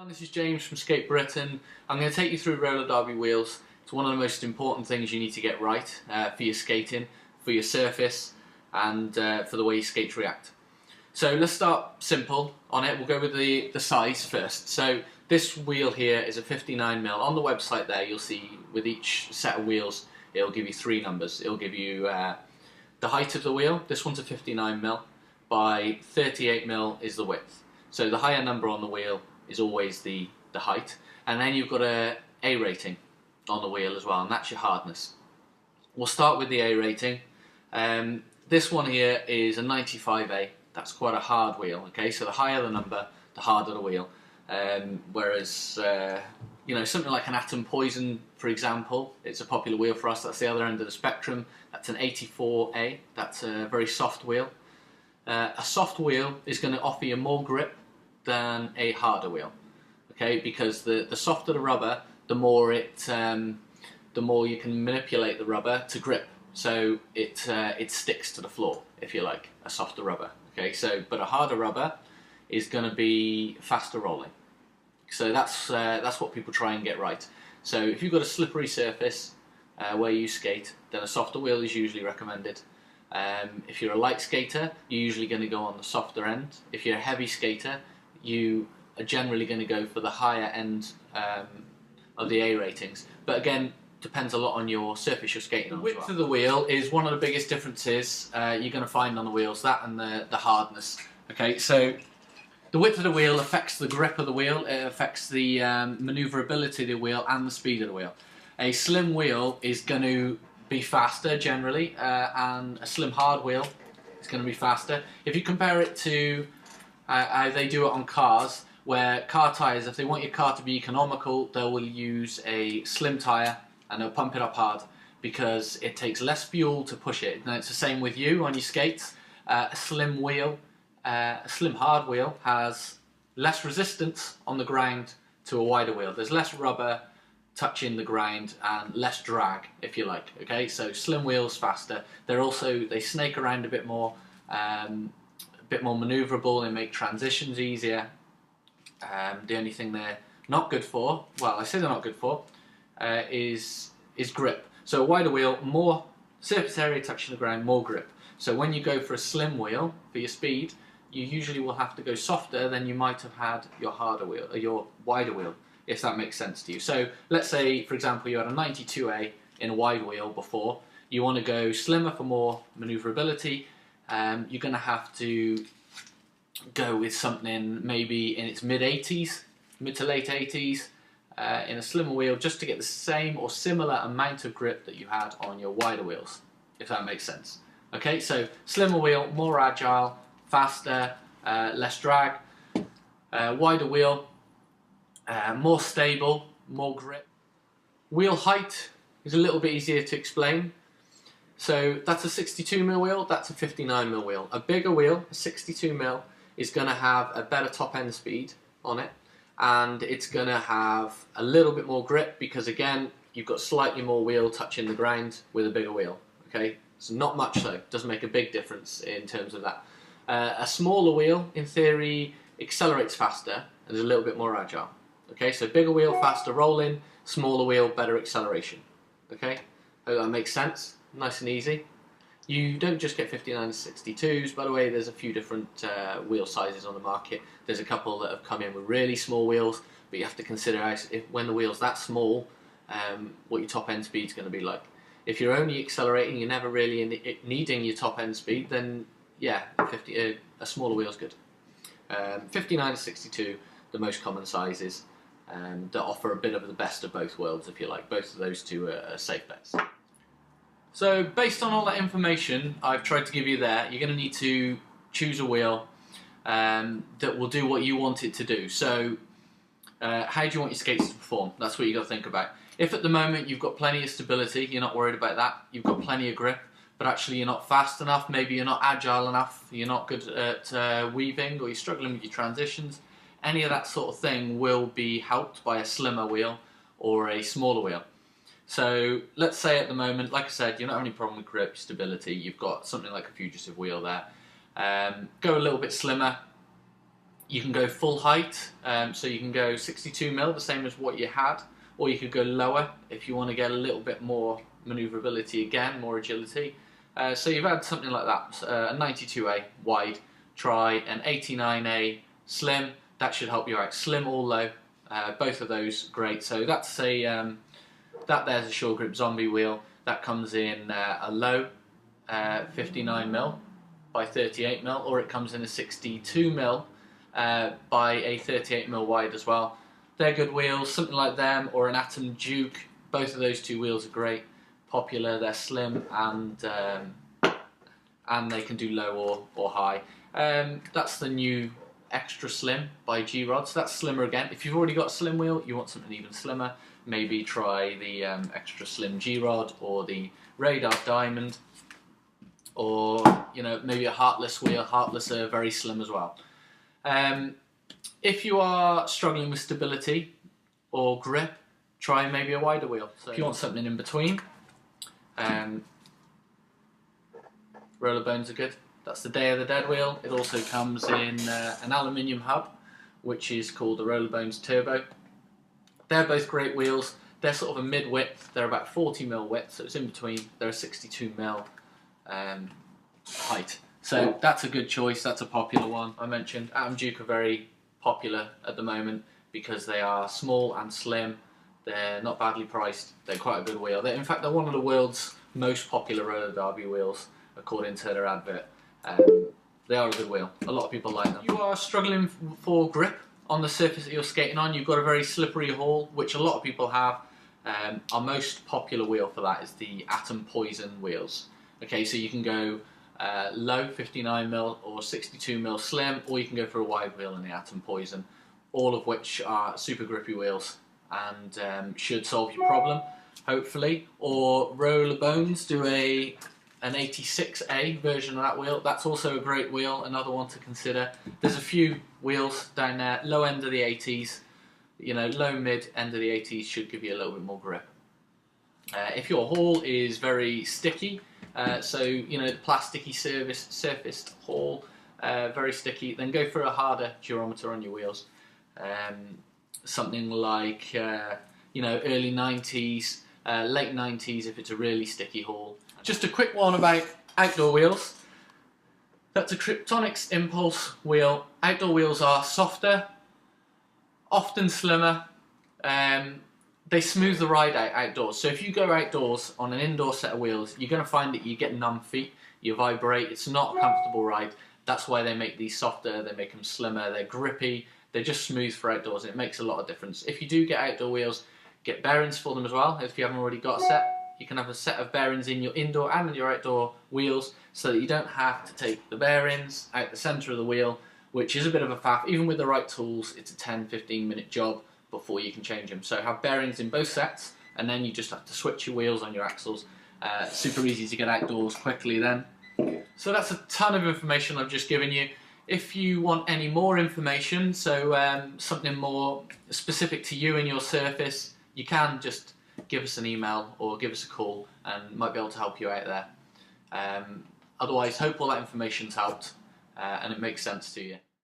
everyone, this is James from Skate Britain. I'm going to take you through roller derby wheels. It's one of the most important things you need to get right for your skating, for your surface, and for the way your skates react. So let's start simple on it. We'll go with the size first. So this wheel here is a 59mm. On the website there you'll see with each set of wheels it'll give you three numbers. It'll give you the height of the wheel. This one's a 59mm by 38mm is the width. So the higher number on the wheel is always the height, and then you've got a rating on the wheel as well, and that's your hardness. We'll start with the A rating. This one here is a 95A. That's quite a hard wheel. Okay, so the higher the number, the harder the wheel. Whereas you know, something like an Atom Poison, for example, it's a popular wheel for us. That's the other end of the spectrum. That's an 84A. That's a very soft wheel. A soft wheel is going to offer you more grip than a harder wheel, okay? Because the softer the rubber, the more you can manipulate the rubber to grip, so it sticks to the floor, if you like. A softer rubber, okay? So, but a harder rubber is going to be faster rolling. So that's what people try and get right. So if you've got a slippery surface where you skate, then a softer wheel is usually recommended. If you're a light skater, you're usually going to go on the softer end. If you're a heavy skater, you are generally going to go for the higher end of the A ratings. But again, depends a lot on your surface you're skating on. The width of the wheel is one of the biggest differences you're going to find on the wheels, that and the hardness. Okay, so the width of the wheel affects the grip of the wheel, it affects the manoeuvrability of the wheel and the speed of the wheel. A slim wheel is going to be faster generally, and a slim hard wheel is going to be faster. If you compare it to how they do it on cars, where car tyres, if they want your car to be economical, they will use a slim tyre and they'll pump it up hard because it takes less fuel to push it. Now it's the same with you on your skates. A slim wheel, a slim hard wheel has less resistance on the ground to a wider wheel. There's less rubber touching the ground and less drag, if you like. Okay, so slim wheels faster. They snake around a bit more maneuverable. They make transitions easier. The only thing they're not good for, well, I say they're not good for, is grip. So a wider wheel, more surface area touching the ground, more grip. So when you go for a slim wheel for your speed, you usually will have to go softer than you might have had your harder wheel, or your wider wheel, if that makes sense to you. So let's say, for example, you had a 92A in a wide wheel before. You want to go slimmer for more maneuverability. You're going to have to go with something maybe in its mid-80s, mid to late 80s, in a slimmer wheel, just to get the same or similar amount of grip that you had on your wider wheels, if that makes sense. Okay, so slimmer wheel, more agile, faster, less drag. Wider wheel, more stable, more grip. Wheel height is a little bit easier to explain. So that's a 62mm wheel, that's a 59mm wheel. A bigger wheel, a 62mm, is going to have a better top end speed on it, and it's going to have a little bit more grip because, again, you've got slightly more wheel touching the ground with a bigger wheel. Okay, so not much so, doesn't make a big difference in terms of that. A smaller wheel, in theory, accelerates faster and is a little bit more agile. Okay, so bigger wheel, faster rolling, smaller wheel, better acceleration. Okay, hope that makes sense. Nice and easy. You don't just get 59 and 62s, by the way. There's a few different wheel sizes on the market. There's a couple that have come in with really small wheels, but you have to consider when the wheel's that small, what your top end speed's going to be like. If you're only accelerating, you're never really needing your top end speed, then yeah, a smaller wheel's good. 59 and 62, the most common sizes, that offer a bit of the best of both worlds, if you like. Both of those two are safe bets. So based on all that information I've tried to give you there, you're going to need to choose a wheel that will do what you want it to do. So how do you want your skates to perform? That's what you've got to think about. If at the moment you've got plenty of stability, you're not worried about that, you've got plenty of grip, but actually you're not fast enough, maybe you're not agile enough, you're not good at weaving, or you're struggling with your transitions, any of that sort of thing will be helped by a slimmer wheel or a smaller wheel. So let's say at the moment, like I said, you're not having any problem with grip, stability, you've got something like a Fugitive wheel there. Go a little bit slimmer. You can go full height, so you can go 62mm, the same as what you had, or you could go lower if you want to get a little bit more manoeuvrability again, more agility. So you've had something like that, a 92A wide, try an 89A slim. That should help you out. Slim or low, both of those great. So that's a there's a Shore Grip Zombie wheel. That comes in a low 59mm by 38mm, or it comes in a 62mm by a 38mm wide as well. They're good wheels, something like them, or an Atom Duke. Both of those two wheels are great, popular. They're slim and they can do low or high. That's the new Extra Slim by G-Rod. So that's slimmer again. If you've already got a slim wheel, you want something even slimmer, maybe try the Extra Slim G-Rod or the Radar Diamond, or maybe a Heartless wheel. Heartless are very slim as well. If you are struggling with stability or grip, try maybe a wider wheel. So if you want something in between, Rollerbones are good. That's the Day of the Dead wheel. It also comes in an aluminium hub, which is called the Rollerbones Turbo. They're both great wheels. They're sort of a mid-width. They're about 40mm width, so it's in between. They're a 62mm height. So that's a good choice. That's a popular one. I mentioned Atom Duke are very popular at the moment because they are small and slim. They're not badly priced. They're quite a good wheel. In fact, they're one of the world's most popular roller derby wheels, according to their advert. They are a good wheel. A lot of people like them. If you are struggling for grip on the surface that you're skating on, you've got a very slippery haul, which a lot of people have. Our most popular wheel for that is the Atom Poison wheels. Okay, so you can go low 59mm or 62mm slim, or you can go for a wide wheel in the Atom Poison, all of which are super grippy wheels and should solve your problem, hopefully. Or Rollerbones do an 86A version of that wheel. That's also a great wheel, another one to consider. There's a few wheels down there, low end of the 80s, low mid end of the 80s should give you a little bit more grip. If your haul is very sticky, so the plasticky surfaced haul, very sticky, then go for a harder durometer on your wheels. Something like early 90s, late 90s if it's a really sticky haul. Just a quick one about outdoor wheels. That's a Kryptonix Impulse wheel. Outdoor wheels are softer, often slimmer. They smooth the ride out outdoors. So if you go outdoors on an indoor set of wheels, you're going to find that you get numb feet, you vibrate, it's not a comfortable ride. That's why they make these softer, they make them slimmer, they're grippy, they're just smooth for outdoors, and it makes a lot of difference. If you do get outdoor wheels, get bearings for them as well. If you haven't already got a set, you can have a set of bearings in your indoor and your outdoor wheels, so that you don't have to take the bearings out the centre of the wheel, which is a bit of a faff. Even with the right tools, it's a 10-15 minute job before you can change them. So have bearings in both sets, and then you just have to switch your wheels on your axles. Super easy to get outdoors quickly then. So that's a ton of information I've just given you. If you want any more information, so something more specific to you and your surface, you can just give us an email or give us a call and might be able to help you out there. Otherwise, hope all that information's helped and it makes sense to you.